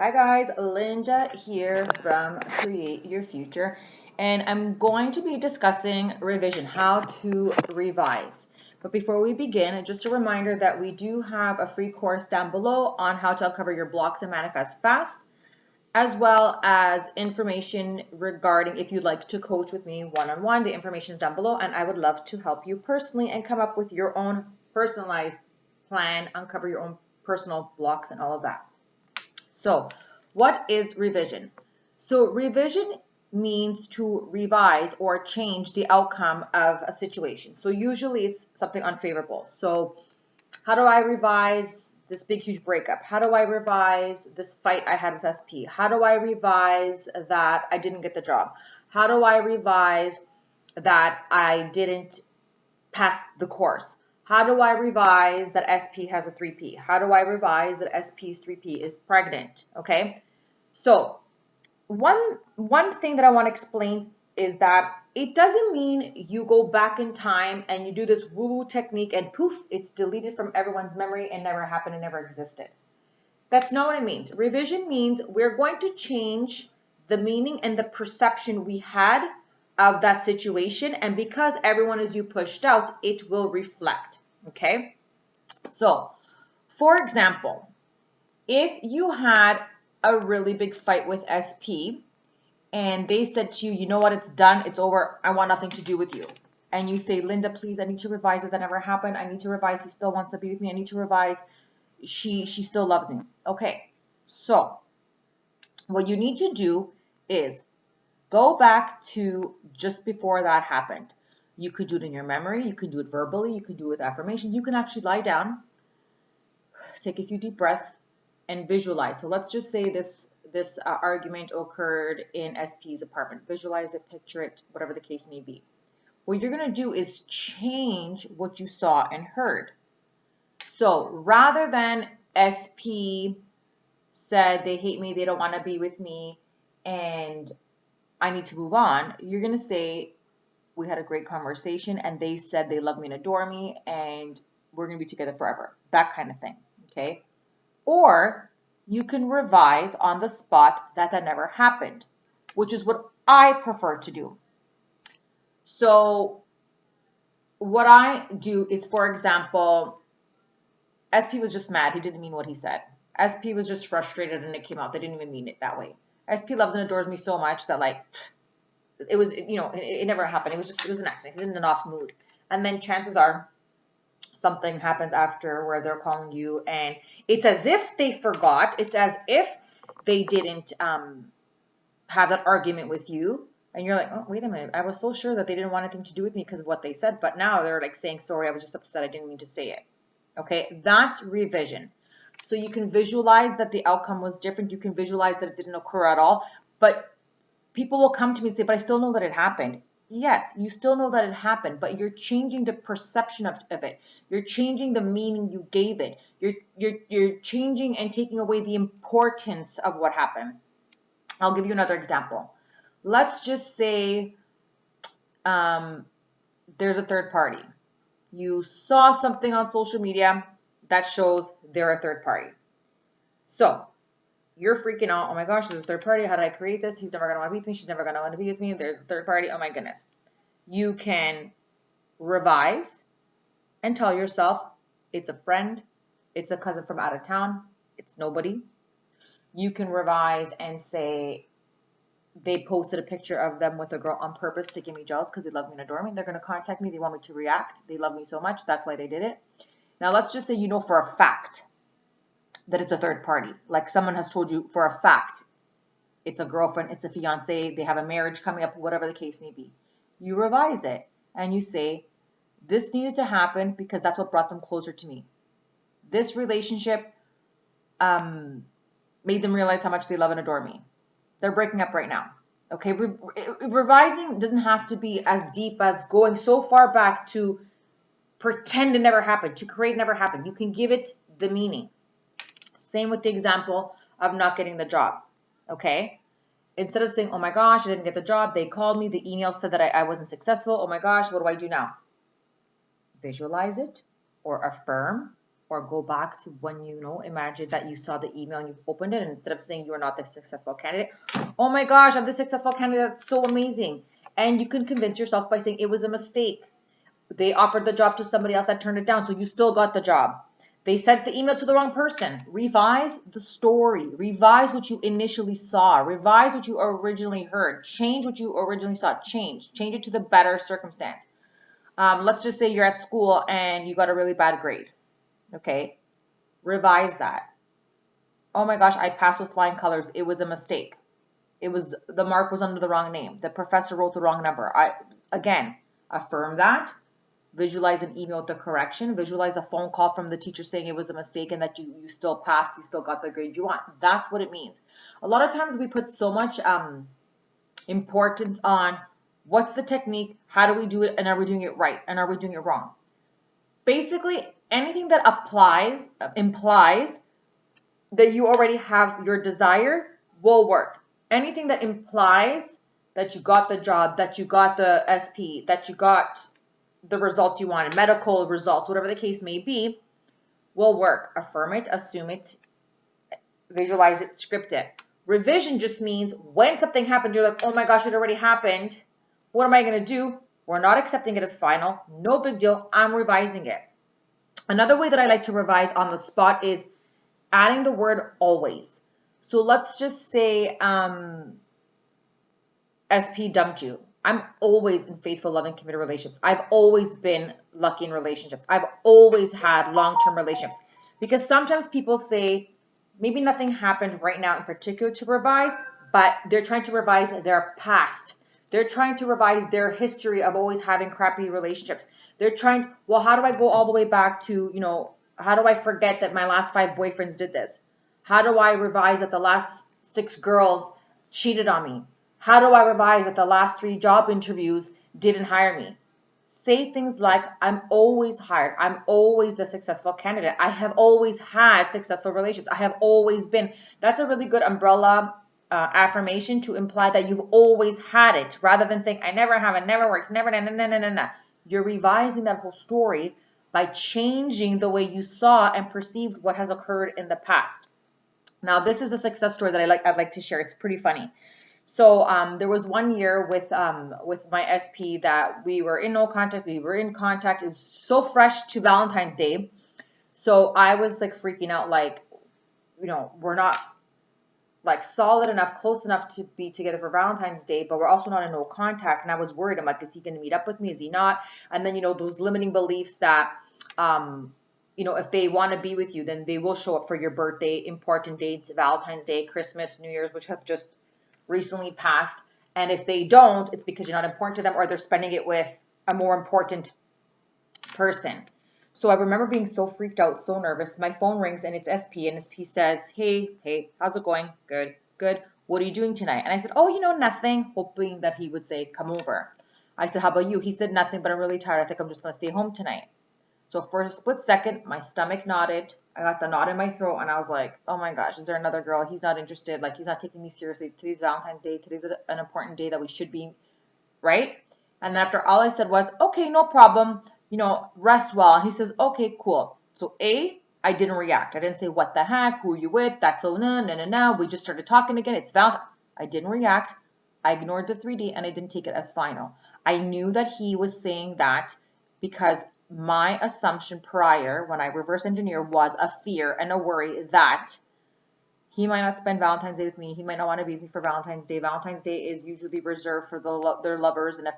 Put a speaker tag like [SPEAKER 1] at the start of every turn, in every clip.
[SPEAKER 1] Hi guys, Linda here from Create Your Future, and I'm going to be discussing revision, how to revise. But before we begin, just a reminder that we do have a free course down below on how to uncover your blocks and manifest fast, as well as information regarding if you'd like to coach with me one-on-one. The information is down below, and I would love to help you personally and come up with your own personalized plan, uncover your own personal blocks and all of that. So, what is revision? So, revision means to revise or change the outcome of a situation. So, usually it's something unfavorable. So, how do I revise this big, huge breakup? How do I revise this fight I had with SP? How do I revise that I didn't get the job? How do I revise that I didn't pass the course? How do I revise that SP has a 3P? How do I revise that SP's 3P is pregnant? Okay. So one thing that I want to explain is that it doesn't mean you go back in time and you do this woo-woo technique and poof, it's deleted from everyone's memory and never happened and never existed. That's not what it means. Revision means we're going to change the meaning and the perception we had of that situation, and because everyone is you pushed out, it will reflect. Okay. So, for example, if you had a really big fight with SP and they said to you, you know what, it's done, it's over, I want nothing to do with you. And you say, Linda, please, I need to revise it. That never happened. I need to revise. He still wants to be with me. I need to revise. She still loves me. Okay. So what you need to do is go back to just before that happened. You could do it in your memory. You could do it verbally. You could do it with affirmations. You can actually lie down, take a few deep breaths, and visualize. So let's just say this argument occurred in SP's apartment. Visualize it, picture it, whatever the case may be. What you're going to do is change what you saw and heard. So rather than SP said they hate me, they don't want to be with me, and I need to move on, you're going to say, we had a great conversation and they said they love me and adore me and we're going to be together forever. That kind of thing. Okay. Or you can revise on the spot that never happened, which is what I prefer to do. So what I do is, for example, SP was just mad. He didn't mean what he said. SP was just frustrated and it came out. They didn't even mean it that way. SP loves and adores me so much that it was, it never happened. It was an accident. He's in an off mood. And then chances are something happens after where they're calling you and it's as if they forgot. It's as if they didn't have that argument with you. And you're like, oh, wait a minute. I was so sure that they didn't want anything to do with me because of what they said. But now they're like saying, sorry, I was just upset. I didn't mean to say it. Okay, that's revision. So you can visualize that the outcome was different. You can visualize that it didn't occur at all. But people will come to me and say, but I still know that it happened. Yes, you still know that it happened, but you're changing the perception of it. You're changing the meaning you gave it. You're changing and taking away the importance of what happened. I'll give you another example. Let's just say there's a third party. You saw something on social media that shows they're a third party. So you're freaking out. Oh my gosh, there's a third party. How did I create this? He's never going to want to be with me. She's never going to want to be with me. There's a third party. Oh my goodness. You can revise and tell yourself it's a friend. It's a cousin from out of town. It's nobody. You can revise and say they posted a picture of them with a girl on purpose to get me jealous because they love me and adore me. They're going to contact me. They want me to react. They love me so much. That's why they did it. Now let's just say you know for a fact that it's a third party. Like someone has told you for a fact it's a girlfriend, it's a fiance, they have a marriage coming up, whatever the case may be. You revise it and you say, this needed to happen because that's what brought them closer to me. This relationship made them realize how much they love and adore me. They're breaking up right now. Okay, revising doesn't have to be as deep as going so far back to pretend it never happened, to create never happened. You can give it the meaning. Same with the example of not getting the job. Okay, instead of saying, oh my gosh, I didn't get the job, they called me, the email said that I wasn't successful, oh my gosh, what do I do now? Visualize it or affirm or go back to when imagine that you saw the email and you opened it, and instead of saying you are not the successful candidate, oh my gosh, I'm the successful candidate, that's so amazing. And you can convince yourself by saying it was a mistake. They offered the job to somebody else that turned it down, so you still got the job. They sent the email to the wrong person. Revise the story. Revise what you initially saw. Revise what you originally heard. Change what you originally saw. Change it to the better circumstance. Let's just say you're at school and you got a really bad grade. Okay, revise that. Oh my gosh, I passed with flying colors. It was a mistake. The mark was under the wrong name. The professor wrote the wrong number. Again, affirm that. Visualize an email with the correction. Visualize a phone call from the teacher saying it was a mistake and that you still passed, you still got the grade you want. That's what it means. A lot of times we put so much importance on what's the technique, how do we do it, and are we doing it right, and are we doing it wrong. Basically, anything that implies that you already have your desire will work. Anything that implies that you got the job, that you got the SP, that you got the results you wanted, medical results, whatever the case may be, will work. Affirm it, assume it, visualize it, script it. Revision just means when something happens, you're like, oh my gosh, it already happened. What am I going to do? We're not accepting it as final. No big deal. I'm revising it. Another way that I like to revise on the spot is adding the word always. So let's just say SP dumped you. I'm always in faithful, loving, committed relationships. I've always been lucky in relationships. I've always had long-term relationships. Because sometimes people say, maybe nothing happened right now in particular to revise, but they're trying to revise their past. They're trying to revise their history of always having crappy relationships. They're trying, well, how do I go all the way back to, how do I forget that my last 5 boyfriends did this? How do I revise that the last 6 girls cheated on me? How do I revise that the last 3 job interviews didn't hire me? Say things like, I'm always hired. I'm always the successful candidate. I have always had successful relationships. I have always been. That's a really good umbrella affirmation to imply that you've always had it, rather than saying, I never have, it never works, never, no. You're revising that whole story by changing the way you saw and perceived what has occurred in the past. Now, this is a success story that I'd like to share. It's pretty funny. So there was one year with my SP that we were in no contact. We were in contact. It was so fresh to Valentine's Day. So I was like freaking out, like, we're not like solid enough, close enough to be together for Valentine's Day, but we're also not in no contact. And I was worried. I'm like, is he going to meet up with me? Is he not? And then, those limiting beliefs that, if they want to be with you, then they will show up for your birthday, important dates, Valentine's Day, Christmas, New Year's, which have just recently passed. And if they don't, it's because you're not important to them, or they're spending it with a more important person. So I remember being so freaked out, so nervous. My phone rings and it's SP, and SP says, hey, how's it going? Good. What are you doing tonight? And I said, oh, nothing, hoping that he would say, come over. I said, how about you? He said, nothing, but I'm really tired. I think I'm just going to stay home tonight. So for a split second, my stomach knotted. I got the knot in my throat, and I was like, oh my gosh, is there another girl? He's not interested. Like, he's not taking me seriously. Today's Valentine's Day. Today's an important day that we should be, right? And after all I said was, okay, no problem. Rest well. And he says, okay, cool. So I didn't react. I didn't say, what the heck? Who are you with? That's so no. We just started talking again. It's Valentine. I didn't react. I ignored the 3D, and I didn't take it as final. I knew that he was saying that because my assumption prior, when I reverse engineer, was a fear and a worry that he might not spend Valentine's Day with me. He might not want to be with me for Valentine's Day. Valentine's Day is usually reserved for their lovers, and if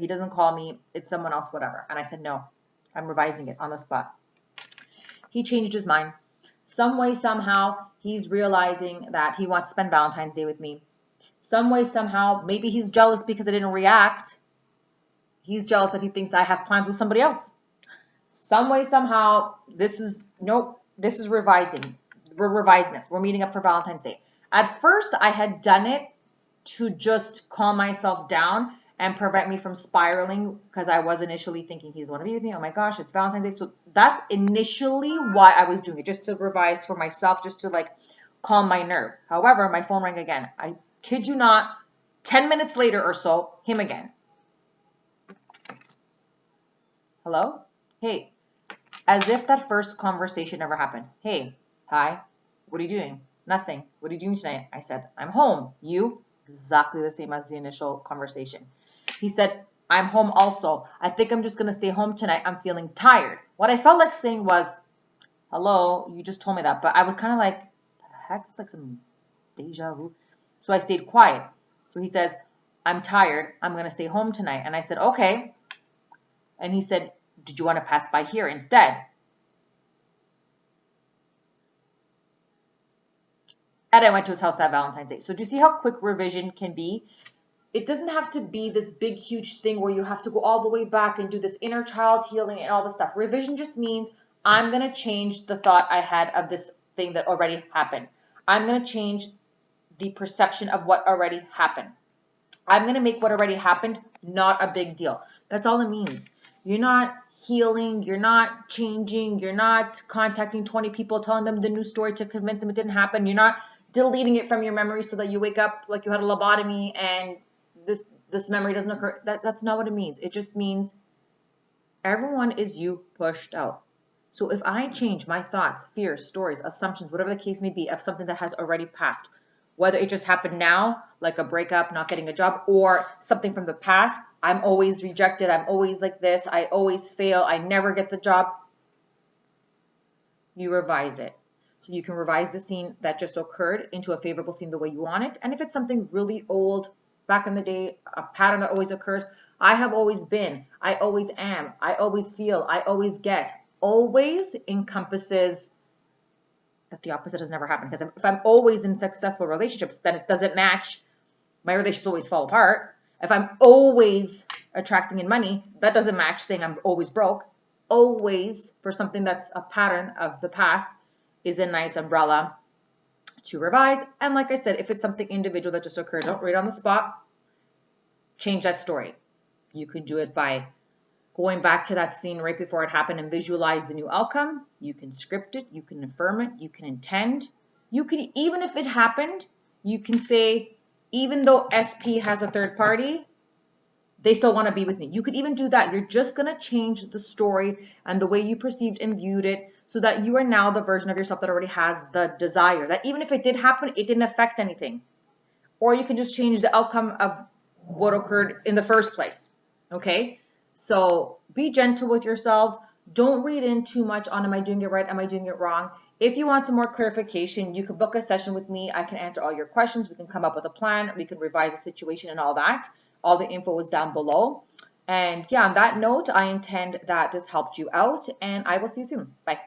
[SPEAKER 1] he doesn't call me, it's someone else, whatever. And I said, no, I'm revising it on the spot. He changed his mind. Some way, somehow, he's realizing that he wants to spend Valentine's Day with me. Some way, somehow, maybe he's jealous because I didn't react. He's jealous that he thinks I have plans with somebody else. Some way, somehow, this is revising. We're revising this. We're meeting up for Valentine's Day. At first, I had done it to just calm myself down and prevent me from spiraling, because I was initially thinking he's going to be with me. Oh my gosh, it's Valentine's Day. So that's initially why I was doing it, just to revise for myself, just to like calm my nerves. However, my phone rang again. I kid you not, 10 minutes later or so, him again. Hello? Hey, as if that first conversation never happened. Hey, hi, what are you doing? Nothing. What are you doing tonight? I said, I'm home. You? Exactly the same as the initial conversation. He said, I'm home also. I think I'm just going to stay home tonight. I'm feeling tired. What I felt like saying was, hello, you just told me that. But I was kind of like, the heck? It's like some deja vu. So I stayed quiet. So he says, I'm tired. I'm going to stay home tonight. And I said, okay. And he said, did you want to pass by here instead? And I went to his house that Valentine's Day. So do you see how quick revision can be? It doesn't have to be this big, huge thing where you have to go all the way back and do this inner child healing and all this stuff. Revision just means I'm going to change the thought I had of this thing that already happened. I'm going to change the perception of what already happened. I'm going to make what already happened not a big deal. That's all it means. You're not healing. You're not changing. You're not contacting 20 people, telling them the new story to convince them it didn't happen. You're not deleting it from your memory so that you wake up like you had a lobotomy and this memory doesn't occur. That's not what it means. It just means everyone is you pushed out. So if I change my thoughts, fears, stories, assumptions, whatever the case may be, of something that has already passed, whether it just happened now, like a breakup, not getting a job, or something from the past, I'm always rejected, I'm always like this, I always fail, I never get the job, you revise it. So you can revise the scene that just occurred into a favorable scene the way you want it. And if it's something really old, back in the day, a pattern that always occurs, I have always been, I always am, I always feel, I always get, always encompasses that the opposite has never happened. Because if I'm always in successful relationships, then it doesn't match. My relationships always fall apart. If I'm always attracting in money, that doesn't match saying I'm always broke. Always, for something that's a pattern of the past, is a nice umbrella to revise. And like I said, if it's something individual that just occurred, don't read on the spot. Change that story. You can do it by going back to that scene right before it happened and visualize the new outcome. You can script it, you can affirm it, you can intend. You can, even if it happened, you can say, even though SP has a third party, they still want to be with me. You could even do that. You're just going to change the story and the way you perceived and viewed it so that you are now the version of yourself that already has the desire. That even if it did happen, it didn't affect anything. Or you can just change the outcome of what occurred in the first place. Okay? So be gentle with yourselves. Don't read in too much on, am I doing it right? Am I doing it wrong? If you want some more clarification, you can book a session with me. I can answer all your questions. We can come up with a plan. We can revise the situation and all that. All the info is down below. And yeah, on that note, I intend that this helped you out, and I will see you soon. Bye.